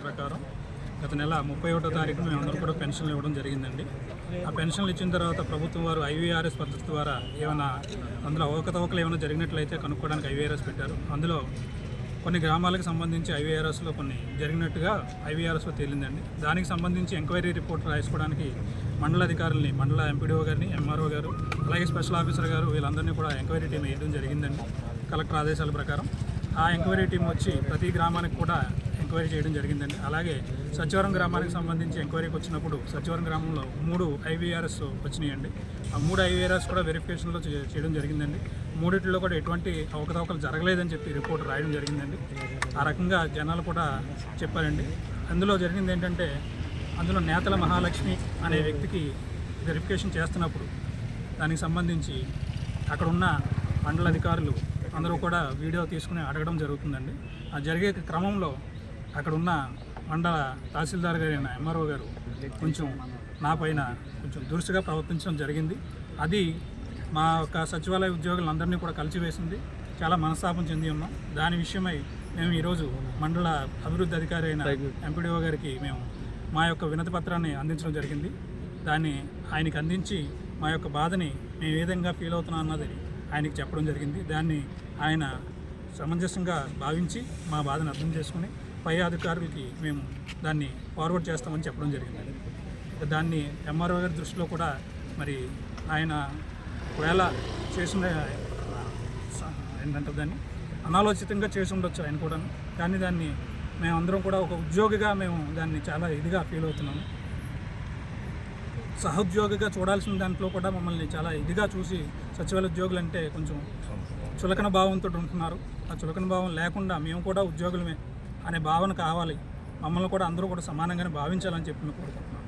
ప్రకారం గత నెల 31వ తారీఖున మేమందరం కూడా పెన్షన్లు ఇవ్వడం జరిగిందండి. ఆ పెన్షన్లు ఇచ్చిన తర్వాత ప్రభుత్వం వారు ఐవీఆర్ఎస్ పద్ధతి ద్వారా ఏమైనా అందులో అవకతవకలు ఏమైనా జరిగినట్లయితే కనుక్కోవడానికి ఐవీఆర్ఎస్ పెట్టారు. అందులో కొన్ని గ్రామాలకు సంబంధించి ఐవీఆర్ఎస్లో కొన్ని జరిగినట్టుగా ఐవీఆర్ఎస్లో తేలిందండి. దానికి సంబంధించి ఎంక్వైరీ రిపోర్ట్ రాసుకోవడానికి మండల అధికారులని, మండల ఎంపీడీఓ గారిని, ఎంఆర్ఓ గారు, అలాగే స్పెషల్ ఆఫీసర్ గారు వీళ్ళందరినీ కూడా ఎంక్వైరీ టీం వేయడం జరిగిందండి. కలెక్టర్ ఆదేశాల ప్రకారం ఆ ఎంక్వైరీ టీం వచ్చి ప్రతి గ్రామానికి కూడా ఎంక్వైరీ చేయడం జరిగిందండి. అలాగే సచివరం గ్రామానికి సంబంధించి ఎంక్వైరీకి వచ్చినప్పుడు సచివరం గ్రామంలో 3 ఐవీఆర్ఎస్ వచ్చినాయండి. ఆ 3 ఐవీఆర్ఎస్ కూడా వెరిఫికేషన్లో చేయడం జరిగిందండి. మూడిట్లో కూడా ఎటువంటి అవకతవకలు జరగలేదని చెప్పి రిపోర్ట్ రాయడం జరిగిందండి. ఆ రకంగా జనాలు కూడా చెప్పారండి. అందులో జరిగింది ఏంటంటే, అందులో నేతల మహాలక్ష్మి అనే వ్యక్తికి వెరిఫికేషన్ చేస్తున్నప్పుడు దానికి సంబంధించి అక్కడున్న మండల అధికారులు అందరూ కూడా వీడియో తీసుకుని అడగడం జరుగుతుందండి. ఆ జరిగే క్రమంలో అక్కడున్న మండల తహసీల్దార్ గారైన ఎంఆర్ఓ గారు కొంచెం నా పైన కొంచెం దురుసుగా ప్రవర్తించడం జరిగింది. అది మా యొక్క సచివాలయ ఉద్యోగులందరినీ కూడా కలిసివేసింది. చాలా మనస్తాపం చెంది ఉన్నాం. దాని విషయమై మేము ఈరోజు మండల అభివృద్ధి అధికారి అయిన ఎంపీడీఓ గారికి మేము మా యొక్క వినతి పత్రాన్ని అందించడం జరిగింది. దాన్ని ఆయనకి అందించి మా యొక్క బాధని మేము ఏ విధంగా ఫీల్ అవుతున్నాం అన్నది ఆయనకి చెప్పడం జరిగింది. దాన్ని ఆయన సమంజసంగా భావించి మా బాధను అర్థం చేసుకుని పై అధికారులకి మేము దాన్ని ఫార్వర్డ్ చేస్తామని చెప్పడం జరిగింది. దాన్ని ఎంఆర్ఓ గారి దృష్టిలో కూడా మరి ఆయన ఒకవేళ చేసిన ఏంటంటే దాన్ని అనాలోచితంగా చేసి ఉండొచ్చు ఆయన కూడా. కానీ దాన్ని మేమందరం కూడా ఒక ఉద్యోగిగా మేము దాన్ని చాలా ఇదిగా ఫీల్ అవుతున్నాము. సహోద్యోగిగా చూడాల్సిన దాంట్లో కూడా మమ్మల్ని చాలా ఇదిగా చూసి సచివాలయ ఉద్యోగులు అంటే కొంచెం చులకన భావంతో ఉంటున్నారు. ఆ చులకన భావం లేకుండా మేము కూడా ఉద్యోగులమే అనే భావన కావాలి. మమ్మల్ని కూడా అందరూ కూడా సమానంగానే భావించాలని చెప్పి మేము కోరుకుంటున్నాం.